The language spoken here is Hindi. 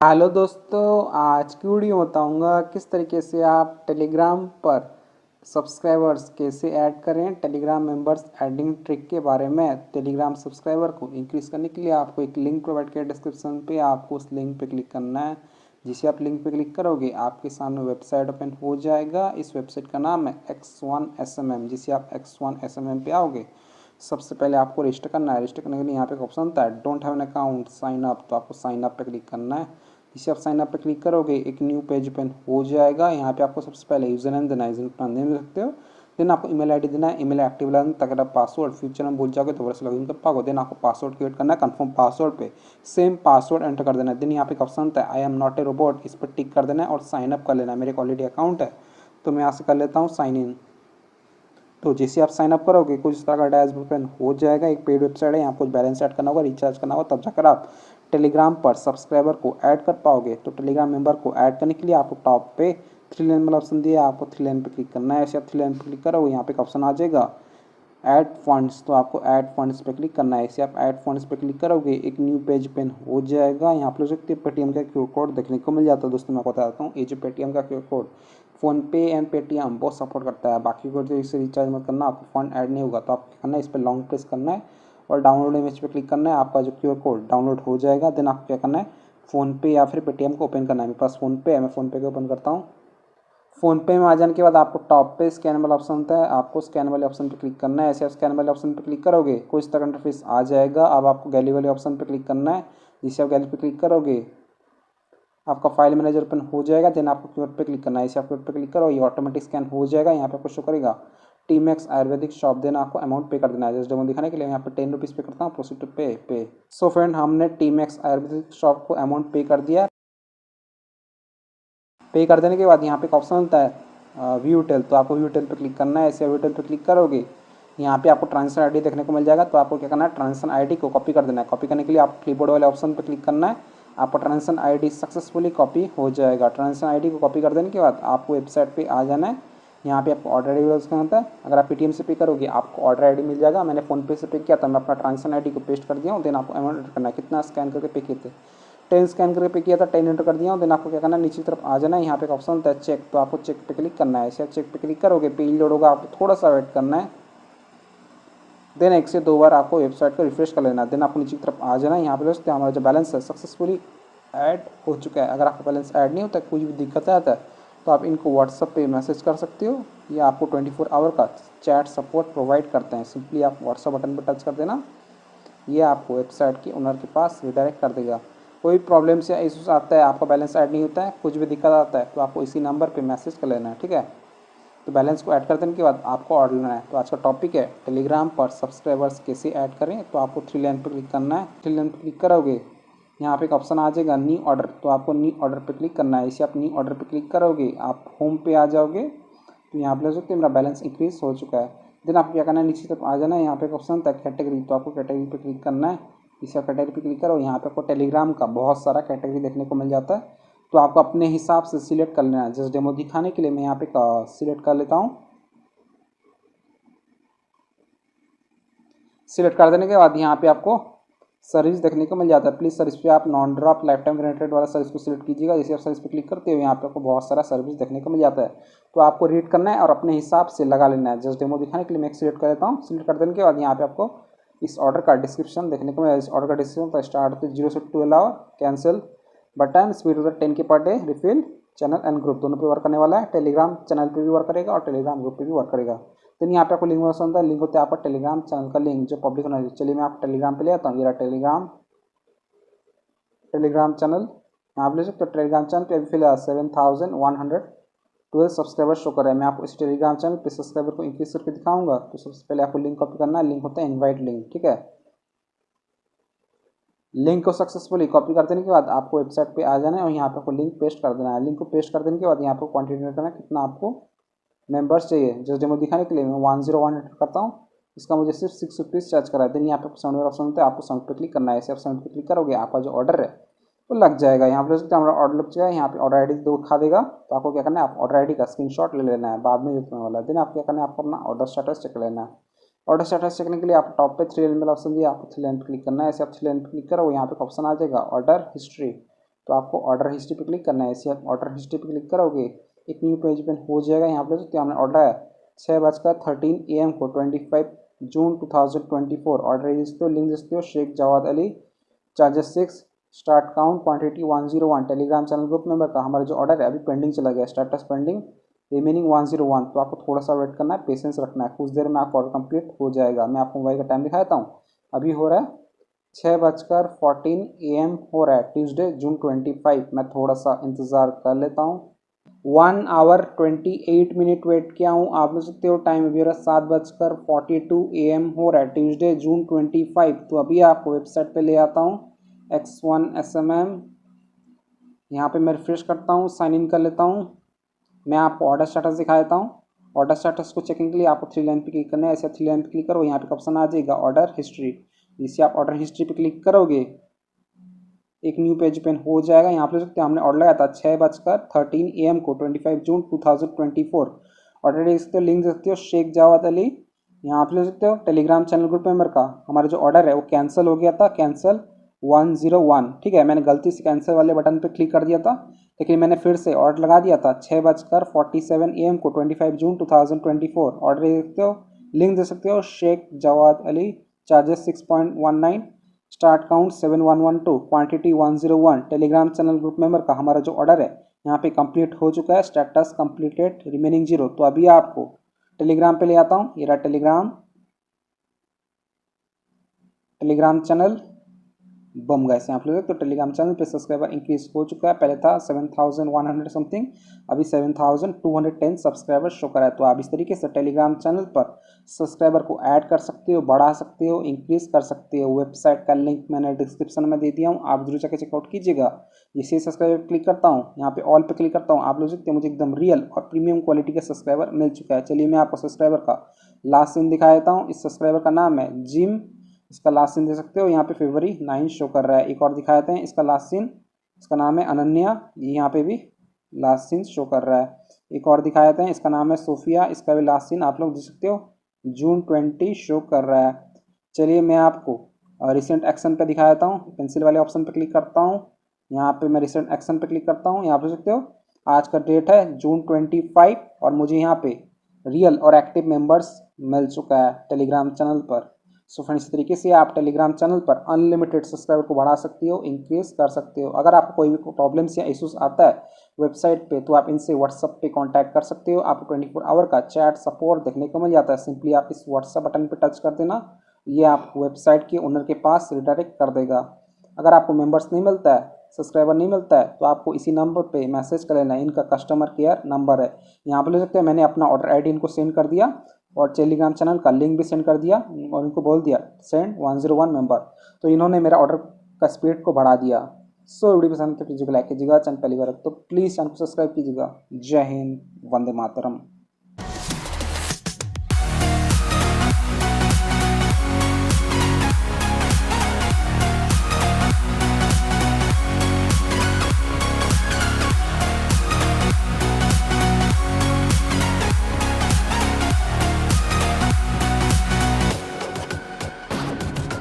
हेलो दोस्तों, आज की वीडियो बताऊंगा किस तरीके से आप टेलीग्राम पर सब्सक्राइबर्स कैसे ऐड करें। टेलीग्राम मेंबर्स ऐडिंग ट्रिक के बारे में। टेलीग्राम सब्सक्राइबर को इंक्रीज करने के लिए आपको एक लिंक प्रोवाइड किया डिस्क्रिप्शन पे, आपको उस लिंक पे क्लिक करना है। जिसे आप लिंक पे क्लिक करोगे आपके सामने वेबसाइट ओपन हो जाएगा। इस वेबसाइट का नाम है X1SMM। जिसे आप X1SMM पे आओगे, सबसे पहले आपको रजिस्टर करना है। रजिस्टर करने के लिए यहाँ पे एक ऑप्शन होता है don't have an account sign up, तो आपको साइन अप पे क्लिक करना है। जिसे आप साइन अप पे क्लिक करोगे एक न्यू पेज ओपन हो जाएगा। यहाँ पे आपको सबसे पहले यूजर नेम देना है, यूजर नेम दे सकते हो। देन आपको ईमेल आईडी देना है, ईमेल एक्टिव लगाना, ताकि आप पासवर्ड फ्यूचर में भूल जाओगे दोबारा से लॉगिन कर पाओगे। देन आपको पासवर्ड क्रिएट करना है, कंफर्म पासवर्ड पे सेम पासवर्ड एंटर कर देना है। देन यहाँ पे एक ऑप्शन होता है I am not a robot, इस पर टिक कर देना है और साइन अप कर लेना है। मेरे ऑलरेडी अकाउंट है तो मैं यहाँ से कर लेता हूँ साइन इन। तो जैसे आप साइन अप करोगे कुछ इस तरह का डैशबोर्ड ओपन हो जाएगा। एक पेड वेबसाइट है, यहाँ कुछ बैलेंस ऐड करना होगा, रिचार्ज करना होगा, तब जाकर आप टेलीग्राम पर सब्सक्राइबर को ऐड कर पाओगे। तो टेलीग्राम मेंबर को ऐड करने के लिए आपको टॉप पे थ्री लाइन वाला ऑप्शन दिया है, आपको थ्री लाइन पे क्लिक करना है। ऐसे आप थ्री लाइन पे क्लिक करोगे यहाँ पे एक ऑप्शन आ जाएगा ऐड फंड्स, तो आपको ऐड फंड्स पे क्लिक करना है। इसे आप ऐड फंड्स पे क्लिक करोगे एक न्यू पेज ओपन हो जाएगा। यहाँ पर सकते पेटीएम का क्यूआर कोड देखने को मिल जाता है। दोस्तों मैं बताता हूँ, ये जो पेटीएम का क्यूआर कोड फ़ोन पे एंड पेटीएम बहुत सपोर्ट करता है। बाकी को इसे रिचार्ज मत करना, आपको फंड ऐड नहीं होगा। तो आपको करना है, इस पर लॉन्ग प्रेस करना है और डाउनलोड इमेज पे क्लिक करना है। आपका जो क्यूआर कोड डाउनलोड हो जाएगा। देन आपको क्या करना है, फ़ोन पे या फिर पेटीएम को ओपन करना है। मेरे पास फ़ोन पे है, मैं फ़ोन पे को ओपन करता हूँ। फ़ोन पे में आ जाने के बाद आपको टॉप पे स्कैन वाला ऑप्शन होता है, आपको स्कैन वाले ऑप्शन पे क्लिक करना है। ऐसे आप स्कैन वाले ऑप्शन पे क्लिक करोगे कुछ इस तरह का इंटरफेस आ जाएगा। अब आपको गैलरी वाले ऑप्शन पे क्लिक करना है। जिसे आप गैलरी पे क्लिक करोगे आपका फाइल मैनेजर ओपन हो जाएगा। देन आपको क्यूआर पे क्लिक करना है। इसे आप क्यूआर पे क्लिक करो, ये ऑटोमेटिक स्कैन हो जाएगा। यहाँ पे आपको शो करेगा टीमैक्स आयुर्वेदिक शॉप। देन आपको अमाउंट पे कर देना है। जस्ट डेमो दिखाने के लिए यहाँ पे 10 रुपीज़ पे करता हूँ, प्रोसीड टू पे। सो फ्रेंड, हमने टीमैक्स आयुर्वेदिक शॉप को अमाउंट पे कर दिया। पे कर देने के बाद यहाँ पे एक ऑप्शन होता है व्यू टेल, तो आपको व्यू टेल पे क्लिक करना है। ऐसे व्यू टेल पे क्लिक करोगे यहाँ पे आपको ट्रांजेक्शन आईडी देखने को मिल जाएगा। तो आपको क्या करना है, ट्रांजेक्शन आईडी को कॉपी कर देना है। कॉपी करने के लिए आप क्लिपबोर्ड वाले ऑप्शन पे क्लिक करना है। आपका ट्रांजेक्शन आईडी सक्सेसफुली कॉपी हो जाएगा। ट्रांजेक्शन आईडी को कॉपी कर देने के बाद आपको वेबसाइट पे आ जाना है। यहाँ पे आपको ऑर्डर आईडी उसका होता है, अगर आप पेटीएम से पे करोगे आपको ऑर्डर आईडी मिल जाएगा। मैंने फोन पे से पे किया था, मैं अपना ट्रांजेक्शन आईडी को पेस्ट कर दिया हूँ। देन आपको अमाउंट एंटर करना है, कितना स्कैन करके पे किए थे। 10 स्कैन करके पे किया था, 10 एंटर कर दिया हूँ। देन आपको क्या करना है, नीचे की तरफ आ जाना है। यहाँ पे एक ऑप्शन होता है चेक, तो आपको चेक पे क्लिक करना है। ऐसे चेक पे क्लिक करोगे पेज लोड होगा, आपको थोड़ा सा वेट करना है। देन 1 से 2 बार आपको वेबसाइट को रिफ्रेश कर लेना है। देन आपको नीचे की तरफ आ जाना है। यहाँ पे दोस्तों हमारा जो बैलेंस है सक्सेसफुली ऐड हो चुका है। अगर आपका बैलेंस ऐड नहीं होता, कुछ भी दिक्कत आता है तो आप इनको व्हाट्सअप पे मैसेज कर सकते हो, या आपको 24 आवर का चैट सपोर्ट प्रोवाइड करते हैं। सिंपली आप व्हाट्सअप बटन पर टच कर देना, ये आपको वेबसाइट के ओनर के पास रिडायरेक्ट कर देगा। कोई प्रॉब्लम से इशूज आता है, आपका बैलेंस ऐड नहीं होता है, कुछ भी दिक्कत आता है तो आपको इसी नंबर पे मैसेज कर लेना है, ठीक है। तो बैलेंस को ऐड कर देने के बाद आपको ऑर्डर लेना है। तो आज का टॉपिक है टेलीग्राम पर सब्सक्राइबर्स कैसे ऐड करें। तो आपको थ्री लाइन पर क्लिक करना है। थ्री लाइन पर क्लिक करोगे यहाँ पे एक ऑप्शन आ जाएगा न्यू ऑर्डर, तो आपको न्यू ऑर्डर पे क्लिक करना है। इसे आप न्यू ऑर्डर पे क्लिक करोगे आप होम पे आ जाओगे। तो यहाँ पे ले सकते हैं मेरा बैलेंस इंक्रीज हो चुका है। देन आपको क्या करना है, नीचे तरफ आ जाना है। यहाँ पे एक ऑप्शन होता है कैटेगरी, तो आपको कैटेगरी पे क्लिक करना है। इसे आप कैटेगरी पे क्लिक करो, यहाँ पे आपको टेलीग्राम का बहुत सारा कैटेगरी देखने को मिल जाता है। तो आपको अपने हिसाब से सिलेक्ट कर लेना है। जस्ट डेमो दिखाने के लिए मैं यहाँ पे सिलेक्ट कर लेता हूँ। सिलेक्ट कर देने के बाद यहाँ पे आपको सर्विस देखने को मिल जाता है। प्लीज़ सर्विस पे आप non drop life time graded वाला सर्विस को सिलेक्ट कीजिएगा। जैसे आप सर्विस पे क्लिक करते हो यहाँ पे आपको बहुत सारा सर्विस देखने को मिल जाता है। तो आपको रीड करना है और अपने हिसाब से लगा लेना है। जस्ट डेमो दिखाने के लिए मैं एक सिलेक्ट कर लेता हूँ। सिलेक्ट कर देने के बाद यहाँ पे आपको इस ऑर्डर का डिस्क्रिप्शन देखने को मिला। इस ऑर्डर का डिस्क्रिप्शन स्टार्ट होते 0 से 12 आवर, कैंसिल बटन, स्पीड होता है 10 के per day, refill, channel and group दोनों पे वर्क करने वाला है। टेलीग्राम चैनल पे भी वर्क करेगा और टेलीग्राम ग्रुप पे भी वर्क करेगा। देन यहाँ पे आपको लिंक होता है, लिंक होता है आपका टेलीग्राम चैनल का लिंक जो पब्लिक होना चाहिए। चलिए मैं आपको टेलीग्राम पे ले आता हूँ। ये रहा टेलीग्राम चैनल, यहाँ पे ले सकते हो। टेलीग्राम चैनल पे अभी फिलहाल 7112 सब्सक्राइबर शो कर रहे हैं। मैं आपको इस टेलीग्राम चैनल पे सब्सक्राइबर को इंक्रीज करके दिखाऊंगा। तो सबसे पहले आपको लिंक कॉपी करना है। लिंक होता है इनवाइट लिंक, ठीक है। लिंक को सक्सेसफुली कॉपी कर देने के बाद आपको वेबसाइट पे आ जाना है और यहाँ पे आपको लिंक पेस्ट कर देना है। लिंक को पेस्ट कर देने के बाद यहाँ पे क्वांटिटी करना है, कितना आपको मेंबर्स चाहिए। जस्ट डेमो दिखाने के लिए मैं 101 एंटर करता हूँ। इसका मुझे सिर्फ 6 रुपीज़ चार्ज करा है। देन यहाँ पे साउंड ऑप्शन होता है, आपको साउंड पे क्लिक करना है। ऐसे आप साउंड पे क्लिक करोगे आपका जो ऑर्डर है वो लग जाएगा। यहाँ पे हमारा ऑर्डर लग जाएगा। यहाँ पे ऑर्डर आईडी दो दिखा देगा। तो आपको क्या करना है, आप ऑर्डर आईडी का स्क्रीनशॉट ले लेना है, बाद में यूज करने वाला है। देन आपको क्या करना है, आपको अपना ऑर्डर स्टेटस चेक लेना है। ऑर्डर स्टेटस चेक करने के लिए आप टॉप पे 3 लाइन वाला ऑप्शन दिया, आपको 3 लाइन पे क्लिक करना है। ऐसे आप 3 लाइन पे क्लिक करो, यहाँ पे ऑप्शन आ जाएगा ऑर्डर हिस्ट्री। तो आपको ऑर्डर हिस्ट्री पे क्लिक करना है। ऐसे आप ऑर्डर हिस्ट्री पे क्लिक करोगे एक न्यू पेज ओपन हो जाएगा। यहाँ पे तो हमने ऑर्डर है 6:13 AM को 25 जून 2024। ऑर्डर देखते हो, लिंक देखते हो, Sheikh Jawad Ali, charges 6, start count quantity 101, Telegram channel group member का। हमारा जो ऑर्डर है अभी पेंडिंग चला गया, स्टेटस पेंडिंग, रिमेनिंग 101। तो आपको थोड़ा सा वेट करना है, पेशेंस रखना है, कुछ देर में आपका ऑर्डर कंप्लीट हो जाएगा। मैं आपको मोबाइल का टाइम दिखाता हूँ। अभी हो रहा है 6:14 AM हो रहा है, ट्यूसडे June 25। मैं थोड़ा सा इंतज़ार कर लेता हूँ। 1 आवर 28 मिनट वेट किया हूँ। आप देख सकते हो टाइम अभी हो रहा है 7:42 AM हो रहा है, ट्यूसडे June 25। तो अभी आपको वेबसाइट पे ले आता हूँ X1SMM। यहाँ पे मैं रिफ्रेश करता हूँ, साइन इन कर लेता हूँ। मैं आपको ऑर्डर स्टेटस दिखा देता हूँ। ऑर्डर स्टेटस को चेकिंग के लिए आपको 3 लाइन पे क्लिक करना है। ऐसे 3 लाइन पे क्लिक करो, यहाँ पे ऑप्शन आ जाएगा ऑर्डर हिस्ट्री। जिससे आप ऑर्डर हिस्ट्री पे क्लिक करोगे एक न्यू पेज ओपन हो जाएगा। यहाँ पे देख सकते हैं हमने ऑर्डर लगाया था 6:13 AM को 25 जून 2024। ऑर्डर देख सकते हो, लिंक देख सकते हो, शेख जवाद अली। यहाँ पे देख सकते हो टेलीग्राम चैनल ग्रुप मेंबर का। हमारा जो ऑर्डर है वो कैंसिल हो गया था, कैंसिल 101। ठीक है, मैंने गलती से कैंसिल वाले बटन पे क्लिक कर दिया था, लेकिन मैंने फिर से ऑर्डर लगा दिया था 6:47 AM को 25 जून 2024। ऑर्डर देख सकते हो, लिंक देख सकते हो, Sheikh Jawad Ali, charges 6.19, start count 7112, quantity 101, Telegram channel group member का। हमारा जो ऑर्डर है यहाँ पे कंप्लीट हो चुका है, स्टेटस कंप्लीटेड, रिमेनिंग 0। तो अभी आपको टेलीग्राम पे ले आता हूँ। ये रहा टेलीग्राम चैनल। बम गए यहाँ पे तो टेलीग्राम चैनल पे सब्सक्राइबर इंक्रीज हो चुका है। पहले था 7100 समथिंग, अभी 7210 सब्सक्राइबर शो करा है। तो आप इस तरीके से टेलीग्राम चैनल पर सब्सक्राइबर को ऐड कर सकते हो, बढ़ा सकते हो, इंक्रीज कर सकते हो। वेबसाइट का लिंक मैंने डिस्क्रिप्शन में दे दिया हूँ, आप जरूर जाकर चेकआउट कीजिएगा। इसे सब्सक्राइबर क्लिक करता हूँ, यहाँ पे ऑल पे क्लिक करता हूँ। आप लोग सकते हैं मुझे एकदम रियल और प्रीमियम क्वालिटी का सब्सक्राइबर मिल चुका है। चलिए मैं आपको सब्सक्राइबर का लास्ट सीन दिखा देता हूँ। इस सब्सक्राइबर का नाम है जिम, इसका लास्ट सीन दे सकते हो, यहाँ पे February 9 शो कर रहा है। एक और दिखा देते हैं, इसका लास्ट सीन, इसका नाम है अनन्या, ये यहाँ पे भी लास्ट सीन शो कर रहा है। एक और दिखा देते हैं, इसका नाम है सोफिया, इसका भी लास्ट सीन आप लोग देख सकते हो June 20 शो कर रहा है। चलिए मैं आपको रिसेंट एक्शन पे दिखा देता हूँ। पेंसिल वाले ऑप्शन पे क्लिक करता हूँ, यहाँ पे मैं रिसेंट एक्शन पे क्लिक करता हूँ। यहाँ पे देख सकते हो आज का डेट है June 25 और मुझे यहाँ पे रियल और एक्टिव मेंबर्स मिल चुका है टेलीग्राम चैनल पर। सो फ्रेंड्स, इस तरीके से आप टेलीग्राम चैनल पर अनलिमिटेड सब्सक्राइबर को बढ़ा सकते हो, इंक्रीज कर सकते हो। अगर आपको कोई भी प्रॉब्लम्स या इश्यूज आता है वेबसाइट पे तो आप इनसे व्हाट्सअप पे कांटेक्ट कर सकते हो। आपको 24 आवर का चैट सपोर्ट देखने को मिल जाता है। सिंपली आप इस व्हाट्सअप बटन पे टच कर देना, ये आपको वेबसाइट के ओनर के पास रिडायरेक्ट कर देगा। अगर आपको मेंबर्स नहीं मिलता है, सब्सक्राइबर नहीं मिलता है, तो आपको इसी नंबर पे मैसेज कर लेना, इनका कस्टमर केयर नंबर है। यहाँ पे ले सकते हैं मैंने अपना ऑर्डर आईडी इनको सेंड कर दिया और टेलीग्राम चैनल का लिंक भी सेंड कर दिया और इनको बोल दिया सेंड 101 मेंबर। तो इन्होंने मेरा ऑर्डर का स्पीड को बढ़ा दिया। सो वीडियो पसंद तो प्लीज़ लाइक कीजिएगा, चैनल पहली बार तो प्लीज़ चैनल को सब्सक्राइब कीजिएगा। जय हिंद, वंदे मातरम।